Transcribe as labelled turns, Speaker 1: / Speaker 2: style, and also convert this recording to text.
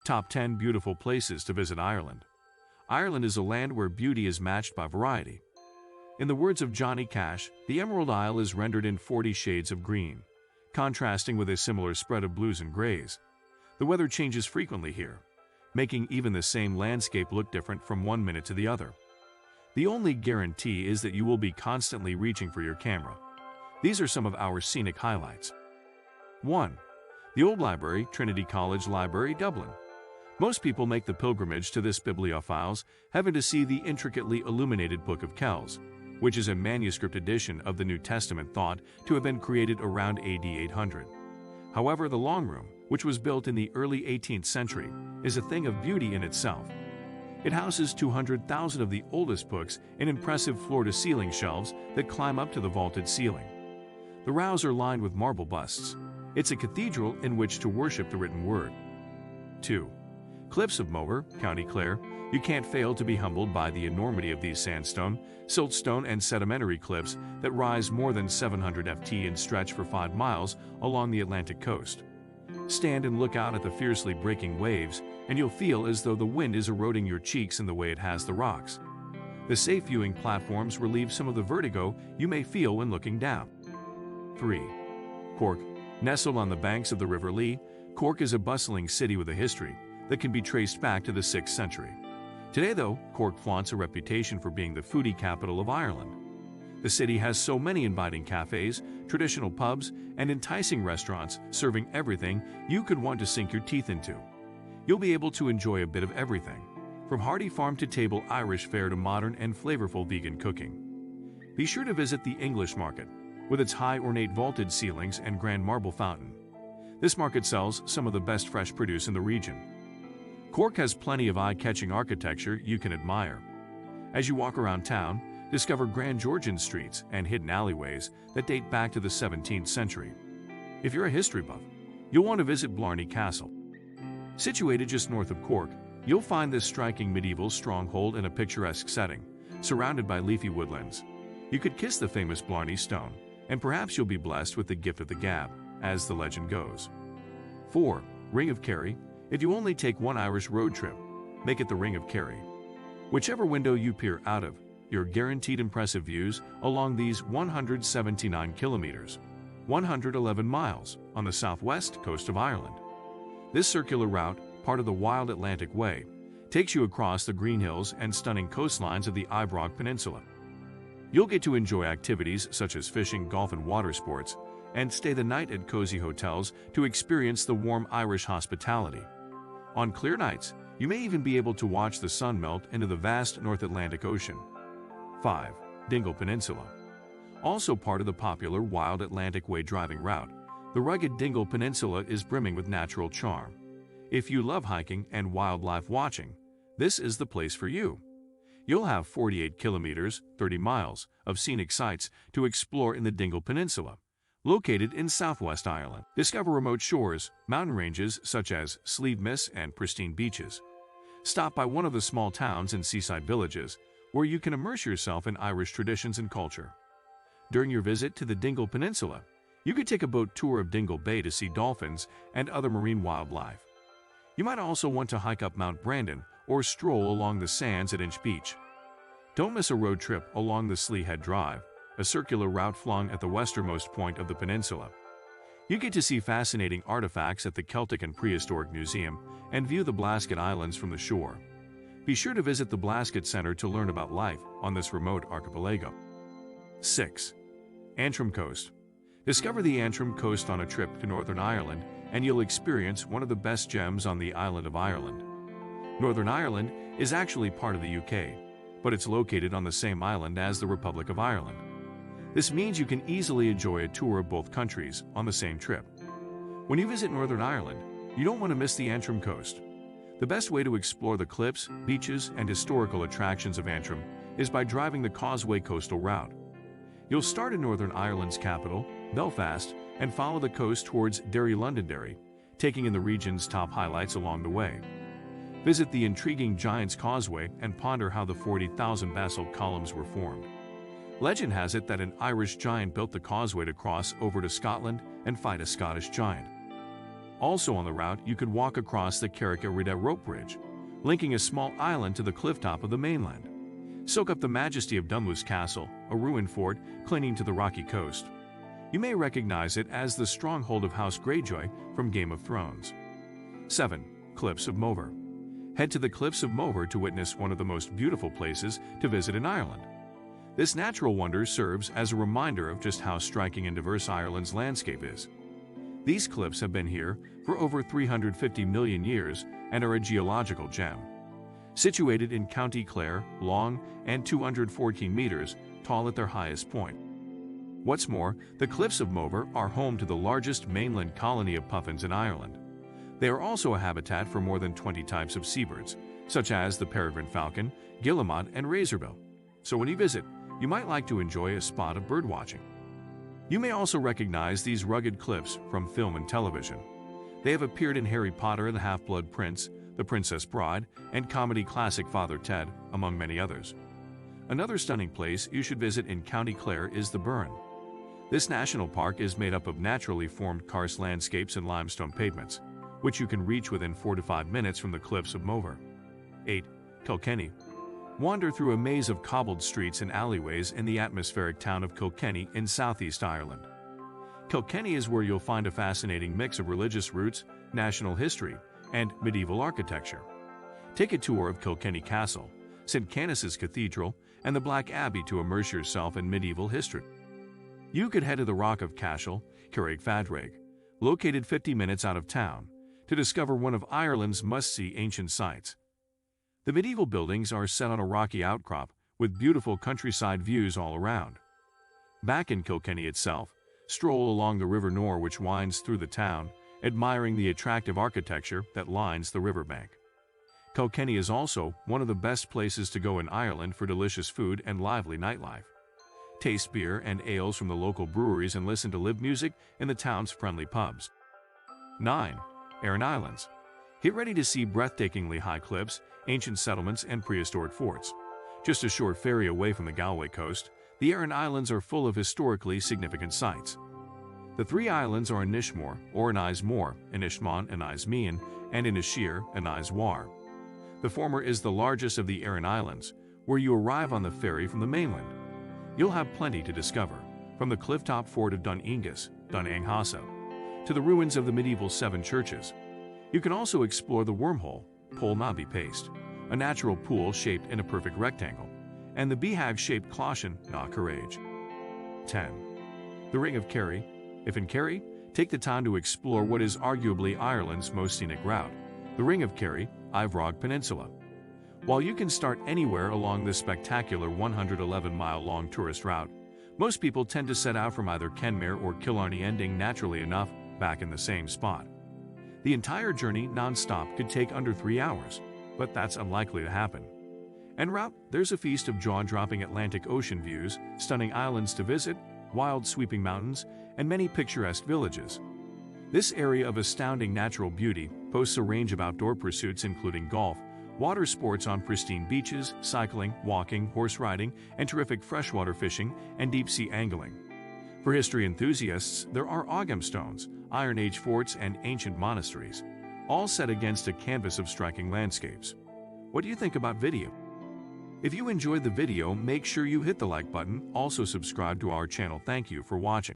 Speaker 1: Top 10 Beautiful Places to Visit Ireland. Ireland is a land where beauty is matched by variety. In the words of Johnny Cash, the Emerald Isle is rendered in 40 shades of green, contrasting with a similar spread of blues and grays. The weather changes frequently here, making even the same landscape look different from one minute to the other. The only guarantee is that you will be constantly reaching for your camera. These are some of our scenic highlights. 1. The Old Library, Trinity College Library, Dublin. Most people make the pilgrimage to this bibliophiles heaven to see the intricately illuminated Book of Kells, which is a manuscript edition of the New Testament thought to have been created around AD 800. However, the Long Room, which was built in the early 18th century, is a thing of beauty in itself. It houses 200,000 of the oldest books in impressive floor-to-ceiling shelves that climb up to the vaulted ceiling. The rows are lined with marble busts. It's a cathedral in which to worship the written word. 2. Cliffs of Moher, County Clare. You can't fail to be humbled by the enormity of these sandstone, siltstone, and sedimentary cliffs that rise more than 700 ft and stretch for 5 miles along the Atlantic coast. Stand and look out at the fiercely breaking waves, and you'll feel as though the wind is eroding your cheeks in the way it has the rocks. The safe viewing platforms relieve some of the vertigo you may feel when looking down. 3. Cork. Nestled on the banks of the River Lee, Cork is a bustling city with a history that can be traced back to the 6th century. Today, though, Cork flaunts a reputation for being the foodie capital of Ireland. The city has so many inviting cafes, traditional pubs, and enticing restaurants serving everything you could want to sink your teeth into. You'll be able to enjoy a bit of everything, from hearty farm-to-table Irish fare to modern and flavorful vegan cooking. Be sure to visit the English Market, with its high ornate vaulted ceilings and grand marble fountain. This market sells some of the best fresh produce in the region. Cork has plenty of eye-catching architecture you can admire. As you walk around town, discover grand Georgian streets and hidden alleyways that date back to the 17th century. If you're a history buff, you'll want to visit Blarney Castle. Situated just north of Cork, you'll find this striking medieval stronghold in a picturesque setting, surrounded by leafy woodlands. You could kiss the famous Blarney Stone, and perhaps you'll be blessed with the gift of the gab, as the legend goes. 4. Ring of Kerry. If you only take one Irish road trip, make it the Ring of Kerry. Whichever window you peer out of, you're guaranteed impressive views along these 179 kilometers, 111 miles, on the southwest coast of Ireland. This circular route, part of the Wild Atlantic Way, takes you across the green hills and stunning coastlines of the Ibrox Peninsula. You'll get to enjoy activities such as fishing, golf, and water sports, and stay the night at cozy hotels to experience the warm Irish hospitality. On clear nights, you may even be able to watch the sun melt into the vast North Atlantic Ocean. 5. Dingle Peninsula. Also part of the popular Wild Atlantic Way driving route, the rugged Dingle Peninsula is brimming with natural charm. If you love hiking and wildlife watching, this is the place for you. You'll have 48 kilometers, 30 miles, of scenic sights to explore in the Dingle Peninsula, located in southwest Ireland. Discover remote shores, mountain ranges such as Slieve Miss, and pristine beaches. Stop by one of the small towns and seaside villages, where you can immerse yourself in Irish traditions and culture. During your visit to the Dingle Peninsula, you could take a boat tour of Dingle Bay to see dolphins and other marine wildlife. You might also want to hike up Mount Brandon or stroll along the sands at Inch Beach. Don't miss a road trip along the Slieve Head Drive, a circular route flung at the westernmost point of the peninsula. You get to see fascinating artifacts at the Celtic and Prehistoric Museum and view the Blasket Islands from the shore. Be sure to visit the Blasket Center to learn about life on this remote archipelago. 6. Antrim Coast. Discover the Antrim Coast on a trip to Northern Ireland, and you'll experience one of the best gems on the island of Ireland. Northern Ireland is actually part of the UK, but it's located on the same island as the Republic of Ireland. This means you can easily enjoy a tour of both countries on the same trip. When you visit Northern Ireland, you don't want to miss the Antrim Coast. The best way to explore the cliffs, beaches, and historical attractions of Antrim is by driving the Causeway coastal route. You'll start in Northern Ireland's capital, Belfast, and follow the coast towards Derry Londonderry, taking in the region's top highlights along the way. Visit the intriguing Giant's Causeway and ponder how the 40,000 basalt columns were formed. Legend has it that an Irish giant built the causeway to cross over to Scotland and fight a Scottish giant. Also on the route, you could walk across the Cahir rope bridge, linking a small island to the clifftop of the mainland. Soak up the majesty of Cahir Castle, a ruined fort clinging to the rocky coast. You may recognize it as the stronghold of House Greyjoy from Game of Thrones. 7. Cliffs of Moher. Head to the Cliffs of Moher to witness one of the most beautiful places to visit in Ireland. This natural wonder serves as a reminder of just how striking and diverse Ireland's landscape is. These cliffs have been here for over 350 million years and are a geological gem. Situated in County Clare, long and 214 meters tall at their highest point. What's more, the Cliffs of Moher are home to the largest mainland colony of puffins in Ireland. They are also a habitat for more than 20 types of seabirds, such as the peregrine falcon, guillemot, and razorbill. So when you visit, you might like to enjoy a spot of birdwatching. You may also recognize these rugged cliffs from film and television. They have appeared in Harry Potter and the Half-Blood Prince, The Princess Bride, and comedy classic Father Ted, among many others. Another stunning place you should visit in County Clare is the Burren. This national park is made up of naturally formed karst landscapes and limestone pavements, which you can reach within 4 to 5 minutes from the Cliffs of Moher. 8. Kilkenny. Wander through a maze of cobbled streets and alleyways in the atmospheric town of Kilkenny in southeast Ireland. Kilkenny is where you'll find a fascinating mix of religious roots, national history, and medieval architecture. Take a tour of Kilkenny Castle, St. Canice's Cathedral, and the Black Abbey to immerse yourself in medieval history. You could head to the Rock of Cashel, Carrick, located 50 minutes out of town, to discover one of Ireland's must-see ancient sites. The medieval buildings are set on a rocky outcrop with beautiful countryside views all around. Back in Kilkenny itself, stroll along the River Nore which winds through the town, admiring the attractive architecture that lines the riverbank. Kilkenny is also one of the best places to go in Ireland for delicious food and lively nightlife. Taste beer and ales from the local breweries and listen to live music in the town's friendly pubs. 9. Aran Islands. Get ready to see breathtakingly high cliffs, ancient settlements, and prehistoric forts. Just a short ferry away from the Galway coast, the Aran Islands are full of historically significant sites. The 3 islands are Inishmore, or Inishmore, Inishmon, Inishmean, and Inishir, Inishwar. The former is the largest of the Aran Islands, where you arrive on the ferry from the mainland. You'll have plenty to discover, from the clifftop fort of Dun Aengus, Dun Anghasa, to the ruins of the medieval 7 churches. You can also explore the wormhole, Pol Nabi Paste, a natural pool shaped in a perfect rectangle, and the behag-shaped Clochen na Courage. 10. The Ring of Kerry. If in Kerry, take the time to explore what is arguably Ireland's most scenic route, the Ring of Kerry, Iveragh Peninsula. While you can start anywhere along this spectacular 111-mile-long tourist route, most people tend to set out from either Kenmare or Killarney, ending naturally enough back in the same spot. The entire journey non-stop could take under 3 hours, but that's unlikely to happen. En route, there's a feast of jaw-dropping Atlantic Ocean views, stunning islands to visit, wild sweeping mountains, and many picturesque villages. This area of astounding natural beauty boasts a range of outdoor pursuits including golf, water sports on pristine beaches, cycling, walking, horse riding, and terrific freshwater fishing and deep-sea angling. For history enthusiasts, there are Ogham stones, Iron Age forts, and ancient monasteries, all set against a canvas of striking landscapes. What do you think about video? If you enjoyed the video, make sure you hit the like button, also subscribe to our channel. Thank you for watching.